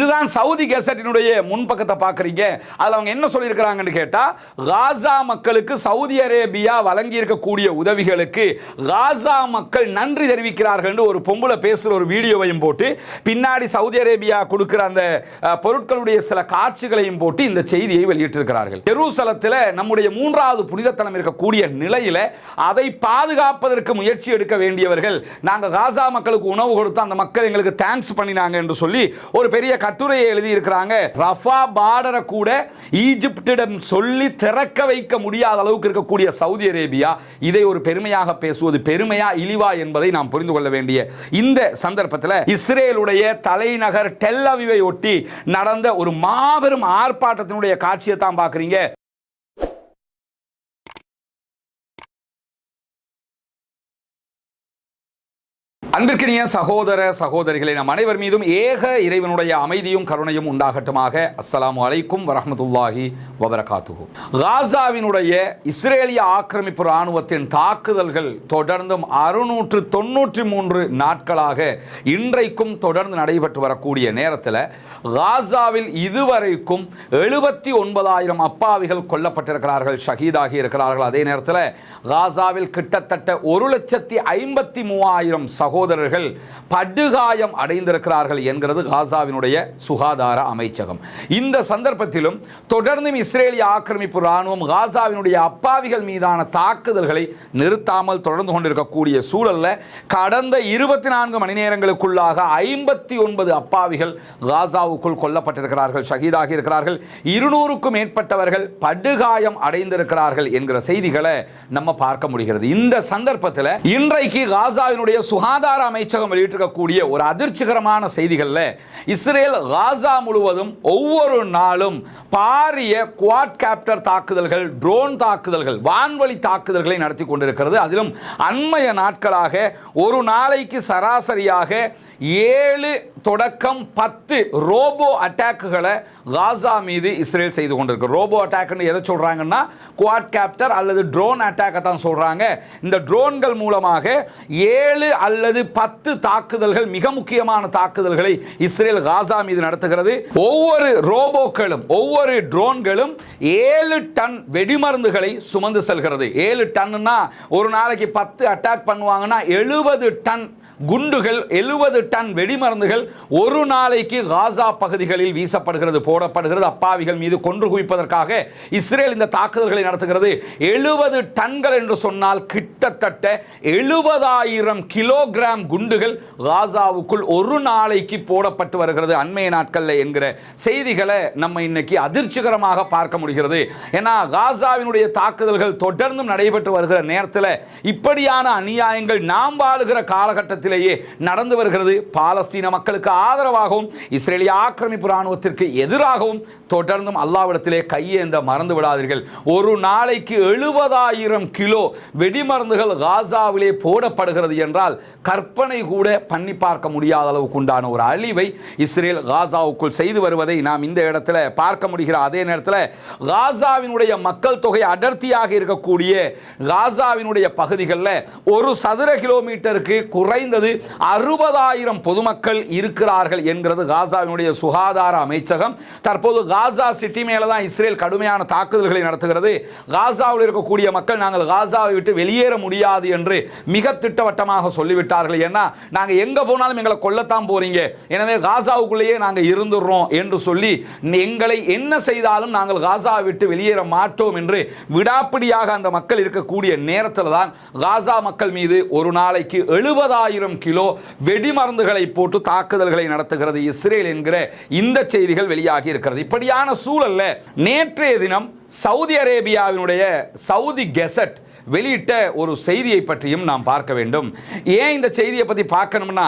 இதுதான் சவுதி கெசட்டினுடைய முன்பக்கத்தை பார்க்குறீங்க. அதில் அவங்க என்ன சொல்லியிருக்கிறாங்கன்னு கேட்டால், காசா மக்களுக்கு சவுதி அரேபியா வழங்கி இருக்கக்கூடிய உதவிகளுக்கு காசா மக்கள் நன்றி தெரிவிக்கிறார்கள் என்று ஒரு பொம்பளை பேசுகிற ஒரு வீடியோவையும் போட்டு பின்னாடி சவுதி அரேபியா கொடுக்கிற அந்த பொருட்களுடைய சில காட்சிகளையும் போட்டு இந்த செய்தியை வெளியிட்டிருக்கிறார்கள். ஜெருசலத்தில் நம்முடைய மூன்றாவது புனிதத்தலம் இருக்கக்கூடிய நிலையில் அதை பாதுகாப்பதற்கு முயற்சி எடுக்க வேண்டியவர்கள், நாங்கள் காசா மக்களுக்கு உணவு கொடுத்து அந்த மக்கள் எங்களுக்கு தேங்க்ஸ் பண்ணினாங்க என்று சொல்லி ஒரு பெரிய கட்டுரையை எழுதி இருக்கிறாங்க. ரஃபா பார்டரை கூட ஈஜிப்திடம் சொல்லி திறக்க வைக்க முடியாத அளவுக்கு இருக்கக்கூடிய சவுதி அரேபியா இதை ஒரு பெருமையாக பேசுவது பெருமையா இழிவா என்பதை நாம் புரிந்து கொள்ள வேண்டிய இந்த சந்தர்ப்பத்தில் இஸ்ரேலுடைய தலைநகர் டெல் அவிவை ஒட்டி நடந்த ஒரு மாபெரும் ஆர்ப்பாட்டத்தினுடைய காட்சியை தான் பார்க்குறீங்க. அன்பிற்கினிய சகோதர சகோதரிகளை நம் அனைவர் மீதும் ஏக இறைவனுடைய அமைதியும் கருணையும் உண்டாகட்டுமாக. அஸ்ஸலாமு அலைக்கும் வரஹ்மத்துல்லாஹி வபரகாத்துஹு. காசாவினுடைய இஸ்ரேலிய ஆக்கிரமிப்பு இராணுவத்தின் தாக்குதல்கள் தொடர்ந்தும் 693 நாட்களாக இன்றைக்கும் தொடர்ந்து நடைபெற்று வரக்கூடிய நேரத்தில் காசாவில் இதுவரைக்கும் 79,000 அப்பாவிகள் கொல்லப்பட்டிருக்கிறார்கள், ஷஹீதாகி இருக்கிறார்கள். அதே நேரத்தில் காசாவில் கிட்டத்தட்ட 1,53,000 சகோதரர்கள் படுகாயம் அடைந்திருக்கிறார்கள் என்கிறது காசாவினுடைய சுகாதார அமைச்சகம். இந்த சந்தர்ப்பத்திலும் தொடர்ந்தும் இஸ்ரேலிய ஆக்கிரமிப்பு இராணுவம் காசாவினுடைய அப்பாவிகள் மீதான தாக்குதல்களை நிறுத்தாமல் தொடர்ந்து கொண்டிருக்கக்கூடிய சூழல்ல கடந்த 24 மணி நேரங்களுக்குள்ளாக 59 அப்பாவிகள் காசாவுக்குள் கொல்லப்பட்டிருக்கிறார்கள், ஷஹீதாகி இருக்கிறார்கள். 200க்கும் மேற்பட்டவர்கள் படுகாயம் அடைந்திருக்கிறார்கள் என்கிற செய்திகளை நம்ம பார்க்க முடிகிறது. இந்த சந்தர்ப்பத்தில் இன்றைக்கு காசாவினுடைய சுகாதார அமைச்சகம் வெளியிட்டிருக்கக்கூடிய ஒரு அதிர்ச்சிகரமான செய்திகள்ல, இஸ்ரேல் காசா முழுவதும் ஒவ்வொரு நாளும் பாரிய குவாட் காப்டர் தாக்குதல்கள், ட்ரோன் தாக்குதல்கள், வான்வழி தாக்குதல்களை நடத்தி கொண்டிருக்கிறது. அதிலும் அண்மைய நாட்களாக ஒரு நாளைக்கு சராசரியாக 7 தொடக்கம் 10 ரோபோ அட்டாக்குகளை காசா மீது இஸ்ரேல் செய்து கொண்டிருக்கு. ரோபோ அட்டாக்னு எதை சொல்றாங்கன்னா குவாட் கேப்டர் அல்லது ட்ரோன் அட்டாக்கை தான் சொல்றாங்க. இந்த ட்ரோன்கள் மூலமாக 7 அல்லது 10 தாக்குதல்கள், மிக முக்கியமான தாக்குதல்களை இஸ்ரேல் காசா மீது நடத்துகிறது. ஒவ்வொரு ரோபோக்களும் ஒவ்வொரு ட்ரோன்களும் 7 டன் வெடிமருந்துகளை சுமந்து செல்கிறது. 7 டன்னா ஒரு நாளைக்கு 10 அட்டாக் பண்ணுவாங்கன்னா 70 டன் குண்டுகள், 70 டன் வெடிமருந்துகள் ஒரு நாளைக்கு காசா பகுதிகளில் வீசப்படுகிறது, போடப்படுகிறது. அப்பாவிகள் மீது கொன்று குவிப்பதற்காக இஸ்ரேல் இந்த தாக்குதல்களை நடத்துகிறது. 70 டன்கள் என்று சொன்னால் கிட்டத்தட்ட 70,000 கிலோகிராம் குண்டுகள் காசாவுக்குள் ஒரு நாளைக்கு போடப்பட்டு வருகிறது அண்மைய நாட்களில் என்கிற செய்திகளை நம்ம இன்னைக்கு அதிர்ச்சிகரமாக பார்க்க முடிகிறது. ஏன்னா காசாவினுடைய தாக்குதல்கள் தொடர்ந்தும் நடைபெற்று வருகிற நேரத்தில் இப்படியான அநியாயங்கள் நாம் வாழுகிற காலகட்டத்தில் நடந்து வருகிறது. பாலஸ்தீன மக்களுக்கு ஆதரவாகவும் இஸ்ரேலிய ஆக்கிரமிப்பு இராணுவத்திற்கு எதிராகவும் தொடர்ந்தும் அல்லாஹ்விடத்திலே கையேந்த மறந்து விடாதீர்கள். ஒரு நாளைக்கு 70,000 கிலோ வெடிமருந்துகள் காசாவிலே போடப்படுகிறது என்றால் கற்பனை கூட பண்ணி பார்க்க முடியாத அளவுக்கு உண்டான ஒரு அழிவை இஸ்ரேல் காசாவுக்குள் செய்து வருவதை நாம் இந்த இடத்துல பார்க்க முடிகிற அதே நேரத்தில் காசாவினுடைய மக்கள் தொகை அடர்த்தியாக இருக்கக்கூடிய காசாவினுடைய பகுதிகளில் ஒரு சதுர கிலோமீட்டருக்கு குறைந்த 60,000 பொதுமக்கள் இருக்கிறார்கள் என்கிறது காசாவினுடைய சுகாதார அமைச்சகம். தற்போது காசா சிட்டி மேல தான் இஸ்ரேல் கடுமையான தாக்குதல்களை நடத்துகிறது. காசாவில் இருக்கக்கூடிய மக்கள் நாங்கள் காசாவை விட்டு வெளியேற முடியாது என்று மிக திட்டவட்டமாக சொல்லிவிட்டார்கள். ஏன்னா நாங்க எங்க போனாலும் எங்களை கொல்லத்தான் போறீங்க, எனவே காசாவுக்குள்ளேயே நாங்க இருந்துடுறோம் என்று சொல்லி எங்களை என்ன செய்தாலும் நாங்கள் காசாவை விட்டு வெளியேற மாட்டோம் என்று விடாப்பிடியாக அந்த மக்கள் இருக்கக்கூடிய நேரத்தில் தான் காசா மக்கள் மீது ஒரு நாளைக்கு 70,000 கிலோ வெடிமருந்துகளை போட்டு தாக்குதல்களை நடத்துகிறது இஸ்ரேல் என்கிற இந்த செய்திகள் வெளியாகி இருக்கிறது. இப்படியான சூழல்ல நேற்றைய தினம் சவுதி அரேபியாவினுடைய சவுதி கெசட் வெளியிட்ட ஒரு செய்தியை பற்றியும் நாம் பார்க்க வேண்டும். ஏன் இந்த செய்தியை பற்றி பார்க்கணும்னா,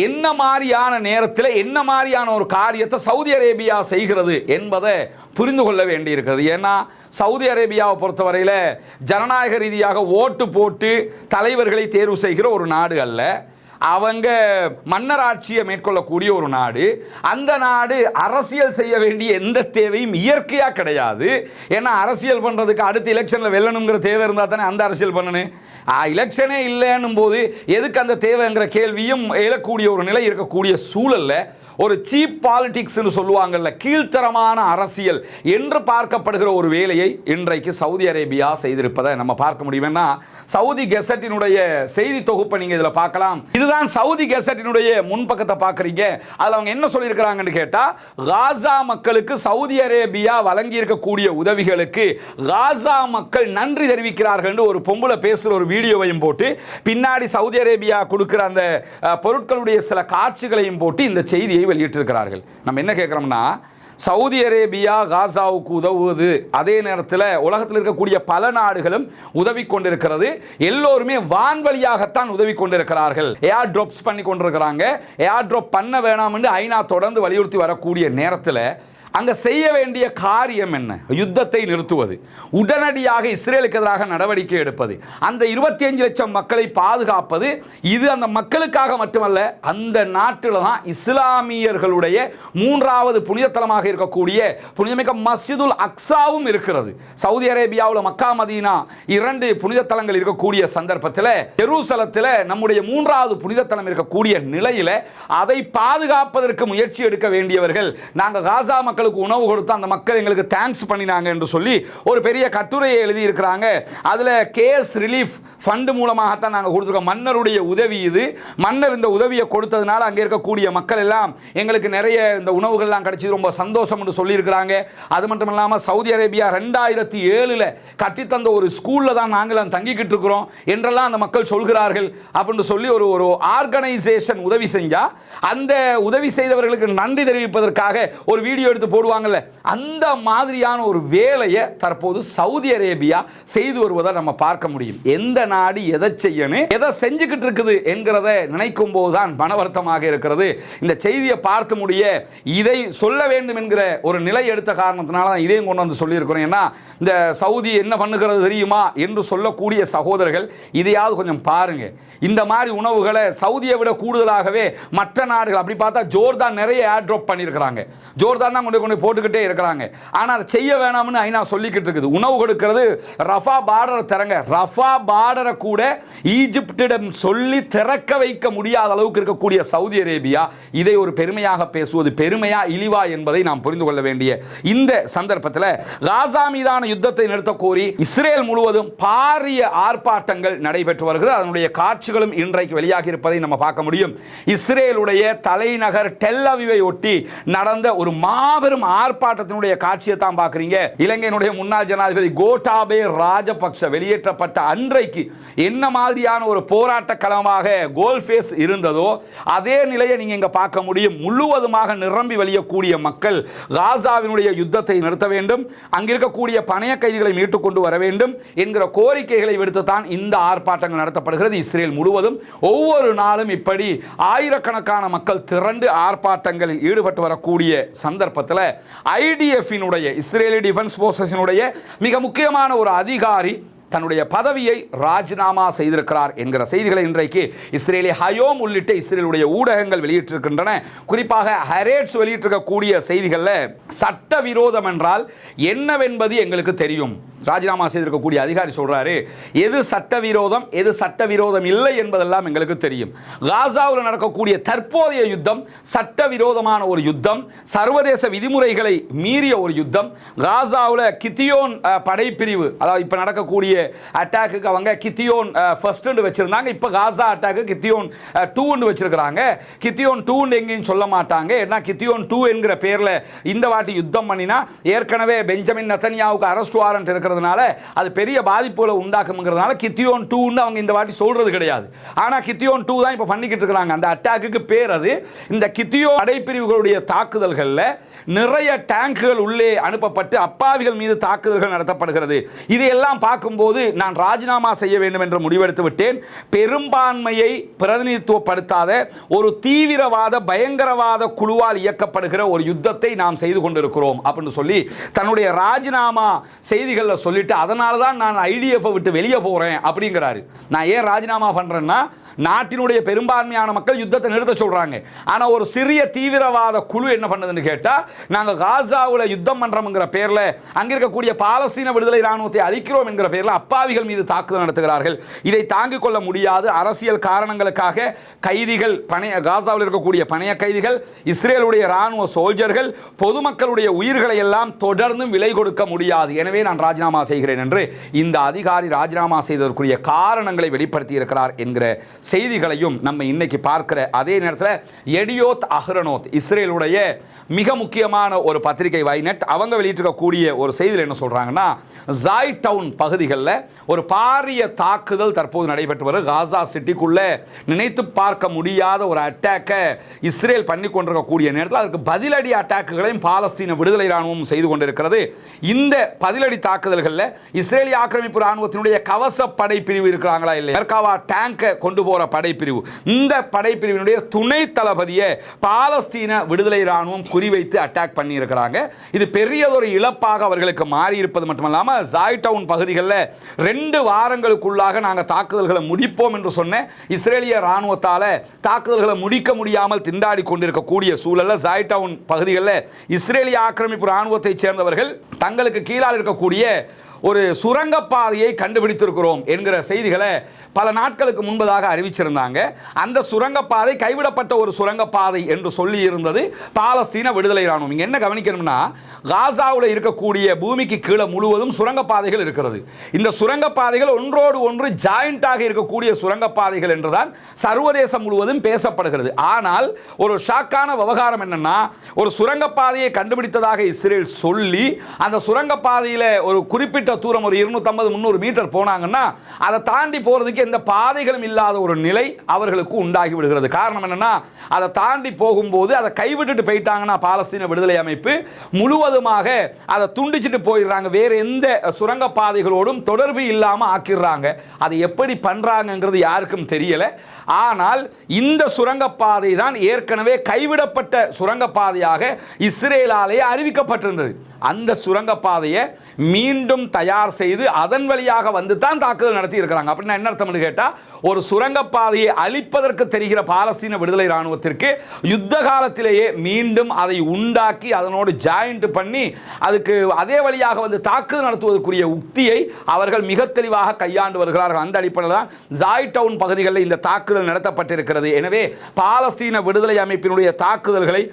என்ன மாதிரியான நேரத்தில் என்ன மாதிரியான ஒரு காரியத்தை சவுதி அரேபியா செய்கிறது என்பதை புரிந்து கொள்ள வேண்டியிருக்கிறது. ஏன்னா சவுதி அரேபியாவை பொறுத்தவரையில் ஜனநாயக ரீதியாக ஓட்டு போட்டு தலைவர்களை தேர்வு செய்கிற ஒரு நாடு அல்ல. அவங்க மன்னராட்சியை மேற்கொள்ளக்கூடிய ஒரு நாடு. அந்த நாடு அரசியல் செய்ய வேண்டிய எந்த தேவையும் இயற்கையாக கிடையாது. ஏன்னா அரசியல் பண்ணுறதுக்கு அடுத்த எலெக்ஷனில் வெல்லணுங்கிற தேவை இருந்தால் தானே அந்த அரசியல் பண்ணணும். எலெக்ஷனே இல்லைன்னும் போது எதுக்கு அந்த தேவைங்கிற கேள்வியும் எழக்கூடிய ஒரு நிலை இருக்கக்கூடிய சூழலில் ஒரு சீப் பாலிடிக்ஸ் சொல்லுவாங்கல்ல, கீழ்த்தரமான அரசியல் என்று பார்க்கப்படுகிற ஒரு வேலையை இன்றைக்கு சவுதி அரேபியா செய்திருப்பதை நம்ம பார்க்க முடியும்னா, சவுதி கெசட்டினுடைய செய்தி தொகுப்பை நீங்க இதுல பார்க்கலாம். இதுதான் சவுதி கெசட்டினுடைய முன்பக்கத்தை பார்க்கறீங்க. அதுல அவங்க என்ன சொல்லியிருக்கிறாங்கன்னு கேட்டா, காசா மக்களுக்கு சவுதி அரேபியா வழங்கி இருக்கக்கூடிய உதவிகளுக்கு காசா மக்கள் நன்றி தெரிவிக்கிறார்கள் ஒரு பொம்பளை பேசுற ஒரு வீடியோவையும் போட்டு, பின்னாடி சவுதி அரேபியா கொடுக்கிற அந்த பொருட்களுடைய சில காட்சிகளையும் போட்டு இந்த செய்தியை வெளியிட்டிருக்கிறார்கள். நம்ம என்ன கேட்கிறோம்னா, சவுதி அரேபியா காசாவுக்கு உதவுவது, அதே நேரத்தில் உலகத்தில் இருக்கக்கூடிய பல நாடுகளும் உதவி கொண்டிருக்கிறது. எல்லோருமே வான்வழியாகத்தான் உதவி கொண்டிருக்கிறார்கள். ஏர் ட்ராப்ஸ் பண்ணி கொண்டிருக்கிறாங்க. ஏர் ட்ராப் பண்ண வேணாம் என்று ஐநா தொடர்ந்து வலியுறுத்தி வரக்கூடிய நேரத்தில் அங்க செய்ய வேண்டிய காரியம் என்ன? யுத்தத்தை நிறுத்துவது, உடனடியாக இஸ்ரேலுக்கு எதிராக நடவடிக்கை எடுப்பது, அந்த 25 லட்சம் மக்களை பாதுகாப்பது. இது அந்த மக்களுக்காக மட்டுமல்ல, அந்த நாட்டில் தான் இஸ்லாமியர்களுடைய 3வது புனித தலமாக இருக்கக்கூடிய புனிதமிக்க மஸ்ஜிதுல் அக்ஸாவும் இருக்கிறது. சவுதி அரேபியாவில் மக்கா மதீனா 2 புனித தலங்கள் இருக்கக்கூடிய சந்தர்ப்பத்தில் ஜெருசலத்தில் நம்முடைய 3வது புனித தலம் இருக்கக்கூடிய நிலையில் அதை பாதுகாப்பதற்கு முயற்சி எடுக்க வேண்டியவர்கள் நாங்கள் காசா மக்களுக்கு உணவு கொடுத்து அந்த மக்கள் எங்களுக்கு தேங்க்ஸ் பண்ணினாங்க என்று சொல்லி ஒரு பெரிய கட்டுரையை எழுதி இருக்கிறாங்க. அதுல கேஸ் ரிலீஃப் ஃபண்ட் மூலமாகத்தான் நாங்கள் கொடுத்துருக்கோம். மன்னருடைய உதவி இது. மன்னர் இந்த உதவியை கொடுத்ததுனால அங்கே இருக்கக்கூடிய மக்கள் எல்லாம் எங்களுக்கு நிறைய இந்த உணவுகள்லாம் கிடைச்சது, ரொம்ப சந்தோஷம் என்று சொல்லியிருக்கிறாங்க. அது மட்டும் இல்லாமல் சவுதி அரேபியா 2007 கட்டித்தந்த ஒரு ஸ்கூலில் தான் நாங்கள் தங்கிக்கிட்டு இருக்கிறோம் என்றெல்லாம் அந்த மக்கள் சொல்கிறார்கள் அப்படின்னு சொல்லி ஒரு ஆர்கனைசேஷன் உதவி செஞ்சா அந்த உதவி செய்தவர்களுக்கு நன்றி தெரிவிப்பதற்காக ஒரு வீடியோ எடுத்து போடுவாங்கல்ல, அந்த மாதிரியான ஒரு வேலையை தற்போது சவுதி அரேபியா செய்து வருவதை நம்ம பார்க்க முடியும். எந்த நாடு எதை செய்யணும், எதை செஞ்சுக்கிட்டு இருக்குது என்கிறத நினைக்கும் போதுதான் மனவருத்தமாக இருக்கிறது. இந்த செய்தியை பார்த்து முடிய இதை சொல்ல வேண்டும் என்கிற ஒரு நிலை எடுத்த காரணத்தினால தான் இதையும் கொண்டு வந்து சொல்லியிருக்கிறோம். ஏன்னா இந்த சவுதி என்ன பண்ணுகிறது தெரியுமா என்று சொல்லக்கூடிய சகோதரர்கள் இதையாவது கொஞ்சம் பாருங்க. இந்த மாதிரி உணவுகளை சவுதியை விட கூடுதலாகவே மற்ற நாடுகள், அப்படி பார்த்தா ஜோர்தான் நிறைய ஏர் ட்ராப் பண்ணியிருக்கிறாங்க. ஜோர்தான் தான் கொண்டு போட்டுக்கிட்டே இருக்கிறாங்க. ஆனால் அதை செய்ய வேணாம்னு ஐநா சொல்லிக்கிட்டு இருக்குது. உணவு கொடுக்கிறது ரஃபா பார்டரை திறங்க, ரஃபா பார்டரை கூட ஈஜிப்திடம் சொல்லி திறக்க வைக்க முடியாத அளவுக்கு இருக்கக்கூடிய சவுதி அரேபியா இதை ஒரு பெருமையாக பேசுவது பெருமையா இழிவா என்பதை நாம் புரிந்து கொள்ள வேண்டிய இந்த சந்தர்ப்பத்தில் காசா மீதான யுத்தத்தை நிறுத்த கோரி இஸ்ரேல் முழுவதும் பாரிய ஆர்ப்பாட்டங்கள் நடைபெற்று வருகிறது. அதனுடைய காட்சிகளும் இன்றைக்கு வெளியாகி இருப்பதை நம்ம பார்க்க முடியும். இஸ்ரேலுடைய தலைநகர் டெல் அவிவை ஒட்டி நடந்த ஒரு மாபெரும் ஆர்ப்பாட்டத்தினுடைய காட்சியை தான் பார்க்கிறீங்க. இலங்கையினுடைய முன்னாள் ஜனாதிபதி கோட்டாபே ராஜபக்ஷ வெளியேற்றப்பட்ட அன்றைக்கு என்ன மாதிரியான ஒரு போராட்ட களமாக கோல்ஃபேஸ் இருந்ததோ அதே நிலையை நீங்க இங்க பார்க்க முடியும். முழுவதுமாக நிரம்பி வழியக்கூடிய மக்கள் காசாவினுடைய யுத்தத்தை நிறுத்த வேண்டும், அங்கிருக்கக்கூடிய பணைய கைதிகளை மீட்டுக் கொண்டு வர வேண்டும் என்கிற கோரிக்கைகளை விடுத்து தான் இந்த ஆர்ப்பாட்டங்கள் நடத்தப்படுகிறது. இஸ்ரேல் முழுவதும் ஒவ்வொரு நாளும் இப்படி ஆயிரக்கணக்கான மக்கள் திரண்டு ஆர்ப்பாட்டங்களில் ஈடுபட்டு வரக்கூடிய சந்தர்ப்பத்தில் ஐடிஎஃபினுடைய இஸ்ரேலி டிஃபென்ஸ் போர்சஸினுடைய மிக முக்கியமான ஒரு அதிகாரி தன்னுடைய பதவியை ராஜினாமா செய்திருக்கிறார் என்கிற செய்திகளை இன்றைக்கு இஸ்ரேலி ஹயோம் உள்ளிட்ட இஸ்ரேலுடைய ஊடகங்கள் வெளியிட்டிருக்கின்றன. குறிப்பாக ஹரேட்ஸ் வெளியிட்டிருக்கக்கூடிய செய்திகளில் சட்டவிரோதம் என்றால் என்னவென்பது எங்களுக்கு தெரியும். ராஜினாமா செய்திருக்கக்கூடிய அதிகாரி சொல்றாரு, எது சட்டவிரோதம் எது சட்டவிரோதம் இல்லை என்பதெல்லாம் எங்களுக்கு தெரியும். காசாவில் நடக்கக்கூடிய தற்போதைய யுத்தம் சட்டவிரோதமான ஒரு யுத்தம், சர்வதேச விதிமுறைகளை மீறிய ஒரு யுத்தம். காசாவில் கித்தியோன் படைப்பிரிவு, அதாவது இப்போ நடக்கக்கூடிய அட்டாக்கு அவங்க கித்தியோன் ஃபர்ஸ்ட் வச்சிருந்தாங்க, இப்போ காசா அட்டாக்கு கித்தியோன் 2 வச்சிருக்கிறாங்க. கித்தியோன் 2 எங்கேயும் சொல்ல மாட்டாங்க. ஏன்னா கித்தியோன் 2 என்கிற பேரில் இந்த வாட்டி யுத்தம் பண்ணினா ஏற்கனவே பெஞ்சமின் நெதன்யாவுக்கு அரெஸ்ட் வாரண்ட் இருக்கிறதுனால அது பெரிய பாதிப்புகளை உண்டாக்கும்ங்கிறதுனால கித்தியோன் 2 அவங்க இந்த வாட்டி சொல்றது கிடையாது. ஆனால் கித்தியோன் 2 தான் இப்போ பண்ணிக்கிட்டு இருக்கிறாங்க. அந்த அட்டாக்கு பேர் அது. இந்த கித்தியோன் படைப்பிரிவுகளுடைய தாக்குதல்களில் நிறைய டேங்குகள் உள்ளே அனுப்பப்பட்டு அப்பாவிகள் மீது தாக்குதல்கள் நடத்தப்படுகிறது. இதையெல்லாம் பார்க்கும்போது நான் ராஜினாமா செய்ய வேண்டும் என்று முடிவெடுத்து விட்டேன். பெரும்பான்மையை பிரதிநிதித்துவப்படுத்தாத ஒரு தீவிரவாத பயங்கரவாத குழுவால் இயக்கப்படுகிற ஒரு யுத்தத்தை நாம் செய்து கொண்டிருக்கிறோம் அப்படின்னு சொல்லி தன்னுடைய ராஜினாமா செய்திகளில் சொல்லிட்டு, அதனால தான் நான் ஐடிஎஃப் விட்டு வெளியே போறேன் அப்படிங்கிறாரு. நான் ஏன் ராஜினாமா பண்றேன்னா, நாட்டினுடைய பெரும்பான்மையான மக்கள் யுத்தத்தை நிறுத்த சொல்றாங்க. ஆனா ஒரு சிறிய தீவிரவாத குழு என்ன பண்ணுதுன்னு கேட்டா, நாங்க காசாவுல யுத்தம் பண்றோம்ங்கிற பேர்ல அங்க இருக்கக்கூடிய பாலஸ்தீன விடுதலை ராணுவத்தை அழிக்கிறோம் என்கிற பேர்ல அப்பாவிகள் மீது தாக்குதல் நடத்துகிறார்கள். இதை தாங்கிக் கொள்ள முடியாது. அரசியல் காரணங்களுக்காக கைதிகள், காசாவில் இருக்கக்கூடிய பணைய கைதிகள், இஸ்ரேலுடைய ராணுவ சோல்ஜர்கள், பொதுமக்களுடைய உயிர்களை எல்லாம் தொடர்ந்து விலை கொடுக்க முடியாது. எனவே நான் ராஜினாமா செய்கிறேன் என்று இந்த அதிகாரி ராஜினாமா செய்ததற்குரிய காரணங்களை வெளிப்படுத்தி இருக்கிறார் என்கிற செய்திகளையும் நம்ம இன்னைக்கு பார்க்கிற அதே நேரத்தில் எடியோத் அஹ்ரோனோத், இஸ்ரேலுடைய மிக முக்கியமான ஒரு பத்திரிகை வைநெட், அவங்க வெளியிட்டிருக்கக்கூடிய ஒரு செய்தியில் என்ன சொல்றாங்கன்னா, ஜாய் டவுன் பகுதிகளில் ஒரு பாரிய தாக்குதல் தற்போது நடைபெற்று வரும். காசா சிட்டிக்குள்ள நினைத்து பார்க்க முடியாத ஒரு அட்டாக்கை இஸ்ரேல் பண்ணி கொண்டிருக்கக்கூடிய நேரத்தில் அதற்கு பதிலடி அட்டாக்குகளையும் பாலஸ்தீன விடுதலை ராணுவம் செய்து கொண்டிருக்கிறது. இந்த பதிலடி தாக்குதல்களில் இஸ்ரேலிய ஆக்கிரமிப்பு ராணுவத்தினுடைய கவச படை பிரிவு இருக்கிறாங்களா இல்லையா, மெர்காவா டேங்கை கொண்டு போற படைப்பிரிவு, இந்த படைப்பிரிவினுடைய துணை தளபதியை பாலஸ்தீன விடுதலை ராணுவம் குறிவைத்து அட்டாக் பண்ணி இருக்கிறாங்க. இது பெரியதொரு இழப்பாக அவர்களுக்கு மாறி இருப்பது மட்டுமல்லாமல் ஜாய் டவுன் பகுதிகளில் 2 வாரங்களுக்குள்ளாக நாங்கள் தாக்குதல்களை முடிப்போம் என்று சொன்ன இஸ்ரேலிய ராணுவத்தால் தாக்குதல்களை முடிக்க முடியாமல் திண்டாடி கொண்டிருக்கக்கூடிய சூழலில் ஜாய் டவுன் பகுதிகளில் இஸ்ரேலிய ஆக்கிரமிப்பு ராணுவத்தை சேர்ந்தவர்கள் தங்களுக்கு கீழால் இருக்கக்கூடிய ஒரு சுரங்கப்பாதையை கண்டுபிடித்திருக்கிறோம் என்கிற செய்திகளை பல நாட்களுக்கு முன்பதாக அறிவிச்சிருந்தாங்க. அந்த சுரங்கப்பாதை கைவிடப்பட்ட ஒரு சுரங்கப்பாதை என்று சொல்லி இருந்தது பாலஸ்தீன விடுதலை ராணுவம். இங்கே என்ன கவனிக்கணும்னா, காசாவில் இருக்கக்கூடிய பூமிக்கு கீழே முழுவதும் சுரங்கப்பாதைகள் இருக்கிறது. இந்த சுரங்கப்பாதைகள் ஒன்றோடு ஒன்று ஜாயிண்டாக இருக்கக்கூடிய சுரங்கப்பாதைகள் என்றுதான் சர்வதேசம் முழுவதும் பேசப்படுகிறது. ஆனால் ஒரு ஷாக்கான விவகாரம் என்னன்னா, ஒரு சுரங்கப்பாதையை கண்டுபிடித்ததாக இஸ்ரேல் சொல்லி அந்த சுரங்கப்பாதையில் ஒரு குறிப்பிட்ட தூரம் ஒரு 250-300 மீட்டர் போனாங்கன்னா அதை தாண்டி போறதுக்கு எந்த பாதைகளும் இல்லாத ஒரு நிலை அவர்களுக்கு உண்டாகி விடுகிறது. காரணம் என்னன்னா, அதை தாண்டி போகும்போது அதை கைவிட்டுட்டு போயிட்டாங்கன்னா பாலஸ்தீன விடுதலை அமைப்பு முழுவதுமாக அதை துண்டிச்சுட்டு போயிடுறாங்க. வேற எந்த சுரங்க பாதைகளோடும் தொடர்பு இல்லாமல் ஆக்கிடுறாங்க. அதை எப்படி பண்றாங்கிறது யாருக்கும் தெரியல. ஆனால் இந்த சுரங்கப்பாதை தான் ஏற்கனவே கைவிடப்பட்ட சுரங்கப்பாதையாக இஸ்ரேலாலே அறிவிக்கப்பட்டிருந்தது. அந்த சுரங்கப்பாதையை மீண்டும் தயார் செய்து அதன் வழியாக வந்து தான் தாக்குதல் நடத்தி இருக்கிறாங்க. அப்படின்னா என்ன அர்த்தம்னு கேட்டால், ஒரு சுரங்கப்பாதையை அழிப்பதற்கு தெரிகிற பாலஸ்தீன விடுதலை ராணுவத்திற்கு யுத்த காலத்திலேயே மீண்டும் அதை உண்டாக்கி அதனோடு ஜாயிண்ட் பண்ணி அதுக்கு அதே வழியாக வந்து தாக்குதல் நடத்துவதற்குரிய உக்தியை அவர்கள் மிக தெளிவாக கையாண்டு வருகிறார்கள். அந்த அடிப்படையில் தான் ஜாய் டவுன் பகுதிகளில் இந்த தாக்குதல் நடத்தப்பட்டிருக்கிறது. எனவே பாலஸ்தீன விடுதலை அமைப்பினுடைய தாக்குதல்களை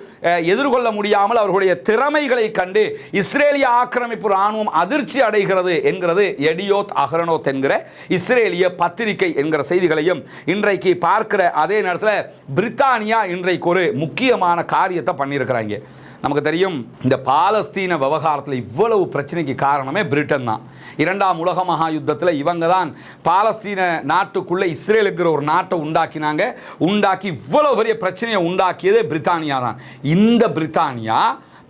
எதிர்கொள்ள முடியாமல் அவர்களுடைய திறமைகளை கண்டு இஸ்ரேலிய ஆக்கிரமிப்பு ராணுவம் அதிர்ச்சி அடைகிறது என்கிறது எடியோத் அஹ்ரோனோத் என்கிற இஸ்ரேலிய பத்திரிகை என்கிற செய்திகளையும் இன்றைக்கு பார்க்கிற அதே நேரத்தில் பிரித்தானியா இன்றைக்கு ஒரு முக்கியமான காரியத்தை பண்ணியிருக்கிறாங்க. நமக்கு தெரியும், இந்த பாலஸ்தீன விவகாரத்தில் இவ்வளவு பிரச்சனைக்கு காரணமே பிரிட்டன் தான். 2ஆம் உலக மகா யுத்தத்தில் இவங்க தான் பாலஸ்தீன நாட்டுக்குள்ளே இஸ்ரேலுங்கிற ஒரு நாட்டை உண்டாக்கி இவ்வளவு பெரிய பிரச்சனையை உண்டாக்கியதே பிரித்தானியா தான். இந்த பிரித்தானியா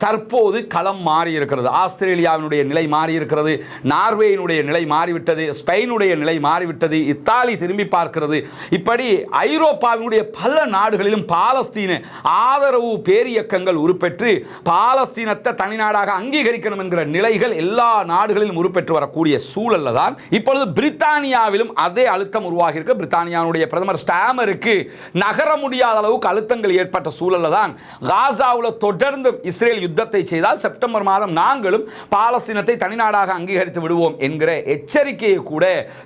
தற்போது களம் மாறி இருக்கிறது. ஆஸ்திரேலியாவினுடைய நிலை மாறி இருக்கிறது, நார்வேயினுடைய நிலை மாறிவிட்டது, ஸ்பெயினுடைய நிலை மாறிவிட்டது, இத்தாலி திரும்பி பார்க்கிறது. இப்படி ஐரோப்பாவினுடைய பல நாடுகளிலும் பாலஸ்தீன ஆதரவு பேரியக்கங்கள் உருப்பெற்று பாலஸ்தீனத்தை தனிநாடாக அங்கீகரிக்கணும் என்கிற நிலைகள் எல்லா நாடுகளிலும் உருப்பெற்று வரக்கூடிய சூழல்ல தான் இப்பொழுது பிரித்தானியாவிலும் அதே அழுத்தம் உருவாகி இருக்கு. பிரித்தானியாவுடைய பிரதமர் ஸ்டாமருக்கு நகர முடியாத அளவுக்கு அழுத்தங்கள் ஏற்பட்ட சூழல்ல தான் காசாவில் தொடர்ந்து இஸ்ரேல் யுத்தத்தை செய்தால் செப்டம்பர் மாதம் நாங்களும் பாலஸ்தீனத்தை தனிநாடாக அங்கீகரித்து விடுவோம் என்கிற எச்சரிக்கையை கூட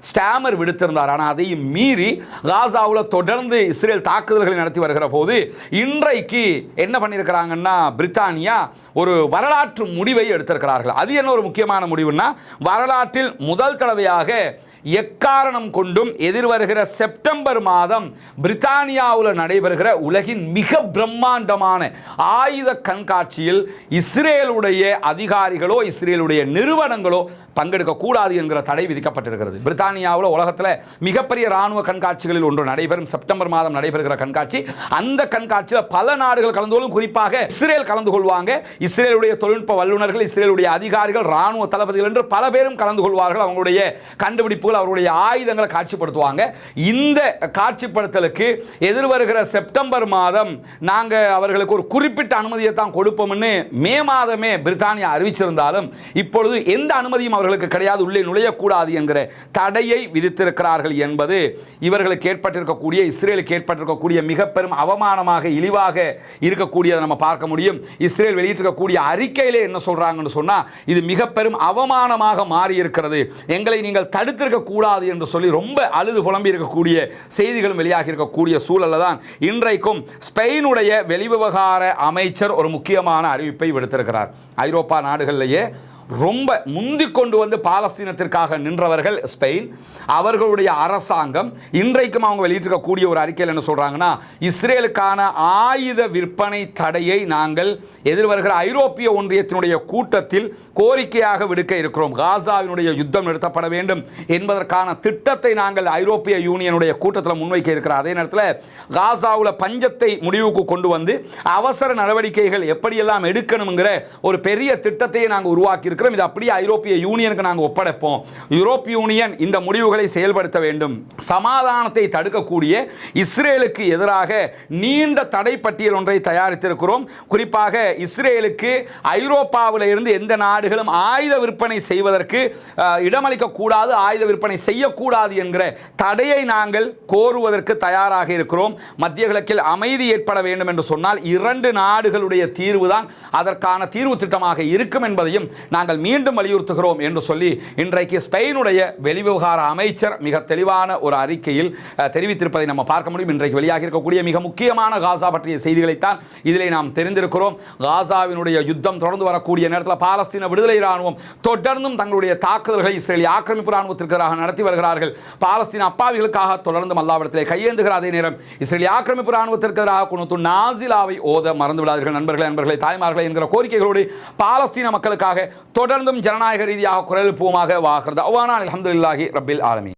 ஸ்டாமர் விடுத்திருந்தார். ஆனால் அதையும் மீறி காசாவில் தொடர்ந்து இஸ்ரேல் தாக்குதல்களை நடத்தி வருகிற போது இன்றைக்கு என்ன பண்ணியிருக்கிறாங்கன்னா, பிரித்தானியா ஒரு வரலாற்று முடிவை எடுத்திருக்கிறார்கள். அது என்ன ஒரு முக்கியமான முடிவுன்னா, வரலாற்றில் முதல் தடவையாக எக்காரணம் கொண்டும் எதிர்வருகிற செப்டம்பர் மாதம் பிரித்தானியாவில் நடைபெறுகிற உலகின் மிக பிரம்மாண்டமான ஆயுத கண்காட்சியில் இஸ்ரேலுடைய அதிகாரிகளோ இஸ்ரேலுடைய நிறுவனங்களோ பங்கெடுக்க கூடாது என்கிற தடை விதிக்கப்பட்டிருக்கிறது. பிரித்தானியாவில் உலகத்தில் மிகப்பெரிய ராணுவ கண்காட்சிகளில் ஒன்று நடைபெறும், செப்டம்பர் மாதம் நடைபெறுகிற கண்காட்சி. அந்த கண்காட்சியில் பல நாடுகள் கலந்து கொள்ளும், குறிப்பாக இஸ்ரேல் கலந்து கொள்வாங்க. இஸ்ரேலுடைய தொழில்நுட்ப வல்லுநர்கள், இஸ்ரேலுடைய அதிகாரிகள், ராணுவ தளபதிகள் என்று பல பேரும் கலந்து கொள்வார்கள். அவங்களுடைய கண்டுபிடிப்புகள், அவர்கள் அவருடைய ஆயுதங்களை காட்சிப்படுத்துவாங்க. இந்த காட்சிப்படுத்தலுக்கு எதிர்வருகிற செப்டம்பர் மாதம் நாங்கள் அவர்களுக்கு ஒரு குறிப்பிட்ட அனுமதியை தான் கொடுப்போம்னு மே மாதமே பிரித்தானியா அறிவிச்சிருந்தாலும் இப்பொழுது எந்த அனுமதியும் அவர்களுக்கு கிடையாது, உள்ளே நுழையக்கூடாது என்கிற தடையை விதித்திருக்கிறார்கள் என்பது இவர்களுக்கு ஏற்பட்டிருக்கக்கூடிய, இஸ்ரேலுக்கு ஏற்பட்டிருக்கக்கூடிய மிக பெரும் அவமானமாக, இழிவாக இருக்கக்கூடியதை நம்ம பார்க்க முடியும். இஸ்ரேல் வெளியிட்டிருக்கக்கூடிய அறிக்கையிலே என்ன சொல்றாங்கன்னு சொன்னா, இது மிக பெரும் அவமானமாக மாறி இருக்கிறது, எங்களை நீங்கள் தடுத்திருக்க கூடாது என்று சொல்லி ரொம்ப அழுது புலம்பி இருக்கக்கூடிய செய்திகளும் வெளியாகி இருக்கக்கூடிய சூழல்ல தான் இன்றைக்கும் ஸ்பெயினுடைய வெளிவிவகார அமைச்சர் ஒரு முக்கியமான அறிவிப்பை விடுத்திருக்கிறார். ஐரோப்பா நாடுகளிலேயே ரொம்ப முந்திக் கொண்டு வந்து பாலஸ்தீனத்திற்காக நின்றவர்கள் ஸ்பெயின். அவர்களுடைய அரசாங்கம் இன்றைக்கும் அவங்க வெளியிட்டிருக்கக்கூடிய ஒரு அறிக்கையில் என்ன சொல்றாங்கன்னா, இஸ்ரேலுக்கான ஆயுத விற்பனை தடையை நாங்கள் எதிர்வருகிற ஐரோப்பிய ஒன்றியத்தினுடைய கூட்டத்தில் கோரிக்கையாக விடுக்க இருக்கிறோம். காசாவினுடைய யுத்தம் நிறுத்தப்பட வேண்டும் என்பதற்கான திட்டத்தை நாங்கள் ஐரோப்பிய யூனியனுடைய கூட்டத்தில் முன்வைக்க இருக்கிறோம். அதே நேரத்தில் காசாவில் பஞ்சத்தை முடிவுக்கு கொண்டு வந்து அவசர நடவடிக்கைகள் எப்படியெல்லாம் எடுக்கணுங்கிற ஒரு பெரிய திட்டத்தையே நாங்கள் உருவாக்கி. இது அப்படியே ஐரோப்பிய யூனியனுக்கு நாங்கள் ஒப்படைப்போம். யூரோப்பிய யூனியன் இந்த முடிவுகளை செயல்படுத்த வேண்டும். சமாதானத்தை தடுக்கக்கூடிய இஸ்ரேலுக்கு எதிராக நீண்ட தடை பட்டியல் ஒன்றை தயாரித்திருக்கிறோம். குறிப்பாக இஸ்ரேலுக்கு ஐரோப்பாவில் இருந்து எந்த நாடுகளும் ஆயுத விற்பனை செய்வதற்கு இடமளிக்க கூடாது, ஆயுத விற்பனை செய்யக்கூடாது என்கிற தடையை நாங்கள் கோருவதற்கு தயாராக இருக்கிறோம். மத்திய கிழக்கில் அமைதி ஏற்பட வேண்டும் என்று சொன்னால் 2 நாடுகளுடைய தீர்வுதான் அதற்கான தீர்வு திட்டமாக இருக்கும் என்பதையும் நாங்கள் மீண்டும் வலியுறுத்துகிறோம் என்று சொல்லி இன்றைக்கு ஸ்பெயினுடைய வெளிவிவகார அமைச்சர் மிக தெளிவான ஒரு அறிக்கையில் தெரிவித்திருப்பதை நம்ம பார்க்க முடியும். இன்றைக்கு வெளியாக இருக்கக்கூடிய மிக முக்கியமான காசா பற்றிய செய்திகளைத்தான் இதிலே நாம் தெரிந்திருக்கிறோம். காசாவினுடைய யுத்தம் தொடர்ந்து வரக்கூடிய நேரத்தில் பாலஸ்தீன விடுதலை இராணுவம் தொடர்ந்தும் தங்களுடைய தாக்குதல்களை இஸ்ரேலிய ஆக்கிரமிப்பு இராணுவத்திற்கு எதிராக நடத்தி வருகிறார்கள். பாலஸ்தீன அப்பாவிகளுக்காக தொடர்ந்து அல்லாஹ்விடத்திலே கையேந்துகிற அதே நேரம் இஸ்ரேலிய ஆக்கிரமிப்பு இராணுவத்திற்கு எதிராக குனூத்து நாசிலாவை ஓத மறந்து விடாதீர்கள். நண்பர்களே, தாய்மார்களே என்கிற கோரிக்கைகளோடு பாலஸ்தீன மக்களுக்காக தொடர்ந்தும் ஜனநாயக ரீதியாக குரல் எழுப்புவோமாக. வாகிறது அல்ஹம்துலில்லாஹி ரப்பில் ஆலமீன்.